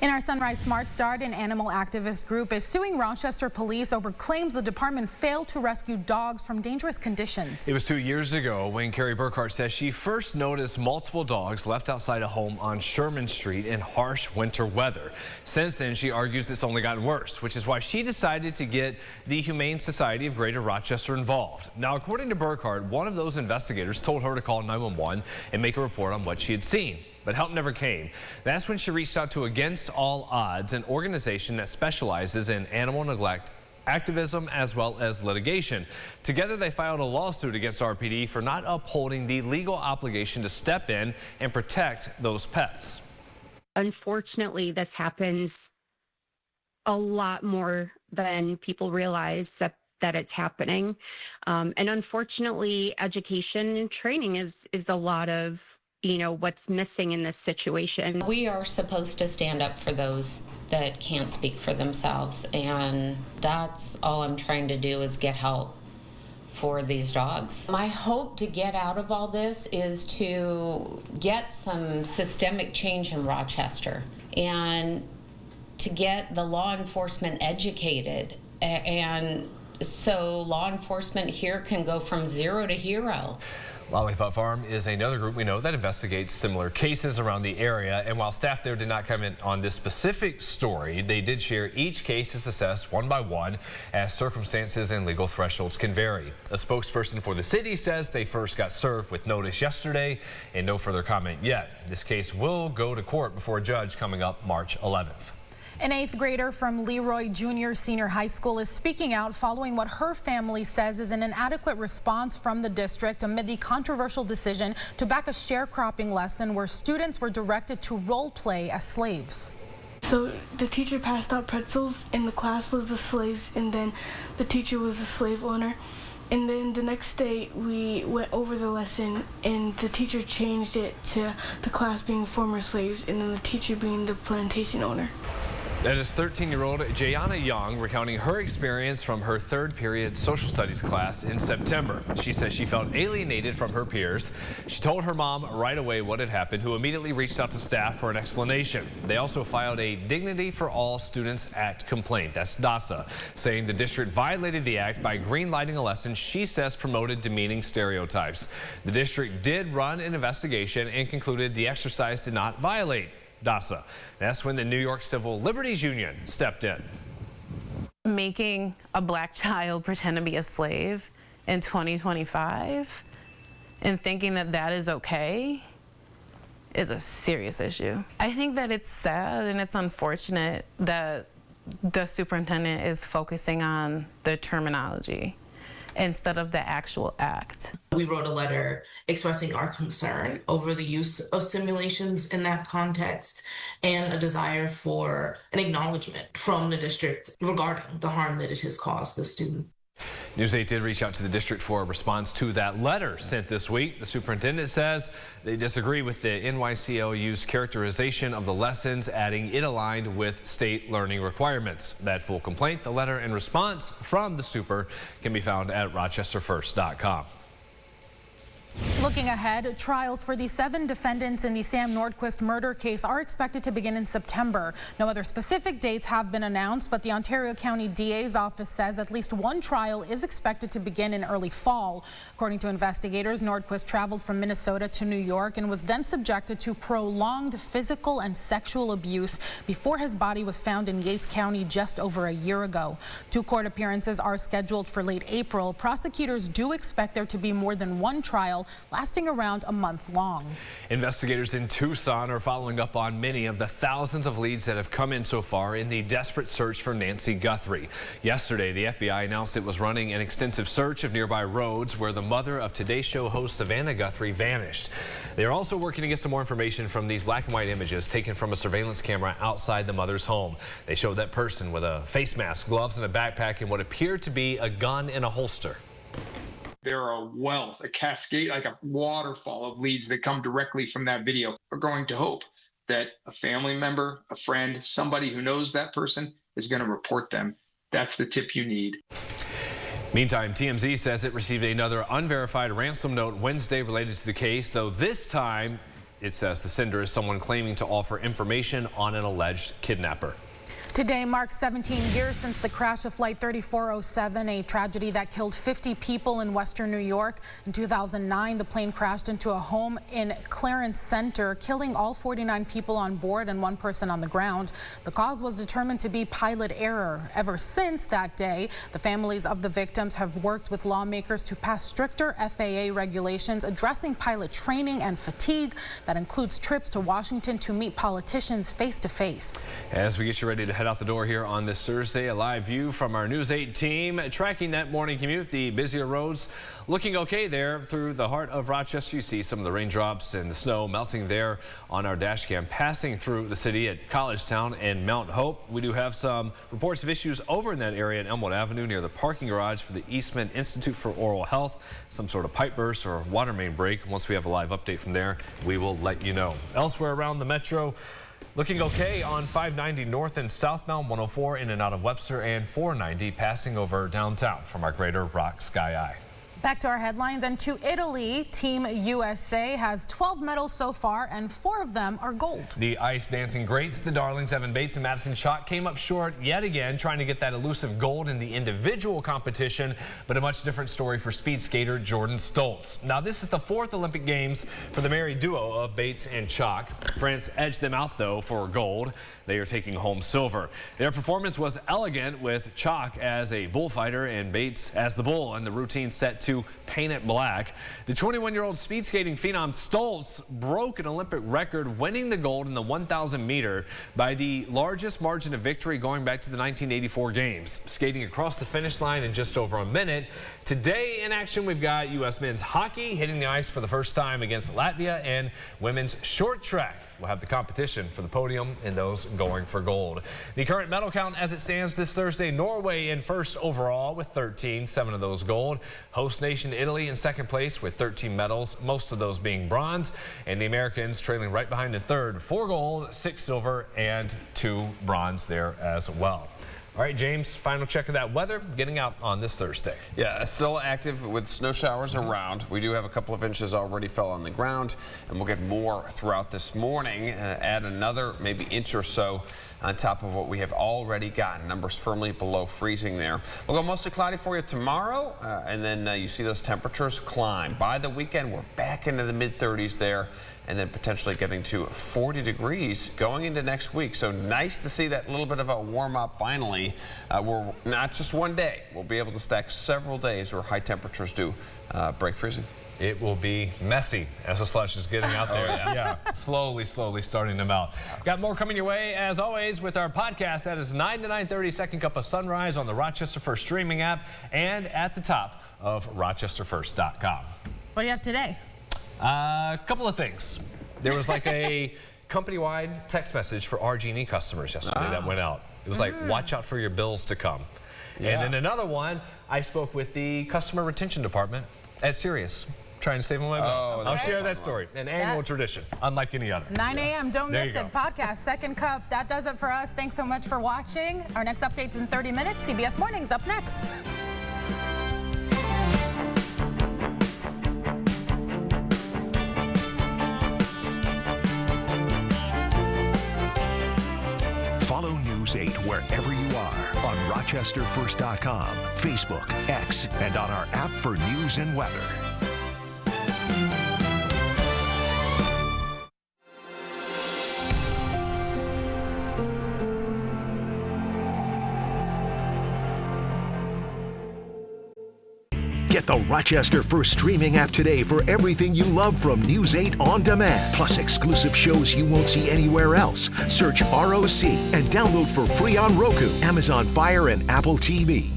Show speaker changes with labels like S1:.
S1: In our Sunrise Smart Start, an animal activist group is suing Rochester police over claims the department failed to rescue dogs from dangerous conditions.
S2: It was 2 years ago when Carrie Burkhart says she first noticed multiple dogs left outside a home on Sherman Street in harsh winter weather. Since then, she argues it's only gotten worse, which is why she decided to get the Humane Society of Greater Rochester involved. Now, according to Burkhart, one of those investigators told her to call 911 and make a report on what she had seen. But help never came. That's when she reached out to Against All Odds, an organization that specializes in animal neglect activism as well as litigation. Together, they filed a lawsuit against RPD for not upholding the legal obligation to step in and protect those pets.
S3: Unfortunately, this happens a lot more than people realize that it's happening. And unfortunately, education and training is a lot of what's missing in this situation.
S4: We are supposed to stand up for those that can't speak for themselves, and that's all I'm trying to do is get help for these dogs. My hope to get out of all this is to get some systemic change in Rochester and to get the law enforcement educated, and so law enforcement here can go from zero to hero.
S2: Lollipop Farm is another group we know that investigates similar cases around the area, and while staff there did not comment on this specific story, they did share each case is assessed one by one as circumstances and legal thresholds can vary. A spokesperson for the city says they first got served with notice yesterday and no further comment yet. This case will go to court before a judge coming up March 11th.
S1: An 8th grader from Leroy Junior Senior High School is speaking out following what her family says is an inadequate response from the district amid the controversial decision to back a sharecropping lesson where students were directed to role play as slaves.
S5: So the teacher passed out pretzels and the class was the slaves, and then the teacher was the slave owner. And then the next day we went over the lesson and the teacher changed it to the class being former slaves and then the teacher being the plantation owner.
S2: That is 13-year-old Jayana Young recounting her experience from her third period social studies class in September. She says she felt alienated from her peers. She told her mom right away what had happened, who immediately reached out to staff for an explanation. They also filed a Dignity for All Students Act complaint, that's DASA, saying the district violated the act by greenlighting a lesson she says promoted demeaning stereotypes. The district did run an investigation and concluded the exercise did not violate DASA. That's when the New York Civil Liberties Union stepped in.
S6: Making a black child pretend to be a slave in 2025 and thinking that that is okay is a serious issue. I think that it's sad and it's unfortunate that the superintendent is focusing on the terminology instead of the actual act.
S7: We wrote a letter expressing our concern over the use of simulations in that context and a desire for an acknowledgement from the district regarding the harm that it has caused the student.
S2: News 8 did reach out to the district for a response to that letter sent this week. The superintendent says they disagree with the NYCLU's characterization of the lessons, adding it aligned with state learning requirements. That full complaint, the letter and response from the super can be found at rochesterfirst.com.
S1: Looking ahead, trials for the 7 defendants in the Sam Nordquist murder case are expected to begin in September. No other specific dates have been announced, but the Ontario County DA's office says at least one trial is expected to begin in early fall. According to investigators, Nordquist traveled from Minnesota to New York and was then subjected to prolonged physical and sexual abuse before his body was found in Yates County just over a year ago. 2 court appearances are scheduled for late April. Prosecutors do expect there to be more than one trial lasting around a month long.
S2: Investigators in Tucson are following up on many of the thousands of leads that have come in so far in the desperate search for Nancy Guthrie. Yesterday, the FBI announced it was running an extensive search of nearby roads where the mother of Today's Show host Savannah Guthrie vanished. They are also working to get some more information from these black and white images taken from a surveillance camera outside the mother's home. They show that person with a face mask, gloves, and a backpack, and what appeared to be a gun in a holster.
S8: There are a wealth, a cascade, like a waterfall of leads that come directly from that video. We're going to hope that a family member, a friend, somebody who knows that person is going to report them. That's the tip you need.
S2: Meantime, TMZ says it received another unverified ransom note Wednesday related to the case, though this time It says the sender is someone claiming to offer information on an alleged kidnapper.
S1: Today marks 17 years since the crash of Flight 3407, a tragedy that killed 50 people in western New York. In 2009, the plane crashed into a home in Clarence Center, killing all 49 people on board and 1 person on the ground. The cause was determined to be pilot error. Ever since that day, the families of the victims have worked with lawmakers to pass stricter FAA regulations addressing pilot training and fatigue. That includes trips to Washington to meet politicians face to face.
S2: As we get you ready to head out the door here on this Thursday, a live view from our News 8 team tracking that morning commute. The busier roads looking okay there through the heart of Rochester. You see some of the raindrops and the snow melting there on our dash cam, passing through the city at Collegetown and Mount Hope. We do have some reports of issues over in that area at Elmwood Avenue near the parking garage for the Eastman Institute for Oral Health. Some sort of pipe burst or water main break. Once we have a live update from there, we will let you know. Elsewhere around the metro, looking okay on 590 north and southbound, 104 in and out of Webster, and 490 passing over downtown from our Greater Rock Sky Eye.
S1: Back to our headlines and to Italy. Team USA has 12 medals so far, and 4 of them are gold.
S2: The ice dancing greats, the darlings Evan Bates and Madison Chalk, came up short yet again, trying to get that elusive gold in the individual competition, but a much different story for speed skater Jordan Stoltz. Now, this is the 4th Olympic Games for the married duo of Bates and Chalk. France edged them out, though, for gold. They are taking home silver. Their performance was elegant, with Chalk as a bullfighter and Bates as the bull, and the routine set to paint it black. The 21-year-old speed skating phenom Stoltz broke an Olympic record, winning the gold in the 1,000 meter by the largest margin of victory going back to the 1984 games, skating across the finish line in just over a minute. Today in action, we've got U.S. men's hockey hitting the ice for the first time against Latvia, and women's short track will have the competition for the podium and those going for gold. The current medal count as it stands this Thursday: Norway in first overall with 13, 7 of those gold. Host nation Italy in second place with 13 medals, most of those being bronze. And the Americans trailing right behind in third, 4 gold, 6 silver, and 2 bronze there as well. All right, James, final check of that weather getting out on this Thursday.
S9: Yeah, still active with snow showers around. We do have a couple of inches already fell on the ground, and we'll get more throughout this morning. Add another maybe inch or so on top of what we have already gotten. Numbers firmly below freezing there. We'll go mostly cloudy for you tomorrow, and then you see those temperatures climb. By the weekend, we're back into the mid-30s there, and then potentially getting to 40 degrees going into next week. So nice to see that little bit of a warm up finally. We're not just one day. We'll be able to stack several days where high temperatures do break freezing.
S2: It will be messy as the slush is getting out there. Yeah, slowly starting to melt. Got more coming your way, as always, with our podcast. That is 9 to 9:30, Second Cup of Sunrise on the Rochester First streaming app and at the top of rochesterfirst.com.
S1: What do you have today?
S2: A couple of things. There was like a company-wide text message for RG&E customers yesterday that went out. It was like, watch out for your bills to come. Yeah. And then another one, I spoke with the customer retention department at Sirius, trying to save them my bill. I'll share that story. An annual tradition, unlike any other.
S1: 9 a.m. Don't miss it. Podcast, Second Cup. That does it for us. Thanks so much for watching. Our next update's in 30 minutes. CBS Mornings up next.
S10: Follow News 8 wherever you are on rochesterfirst.com, Facebook, X, and on our app for news and weather. Get the Rochester First streaming app today for everything you love from News 8 On Demand, plus exclusive shows you won't see anywhere else. Search ROC and download for free on Roku, Amazon Fire, and Apple TV.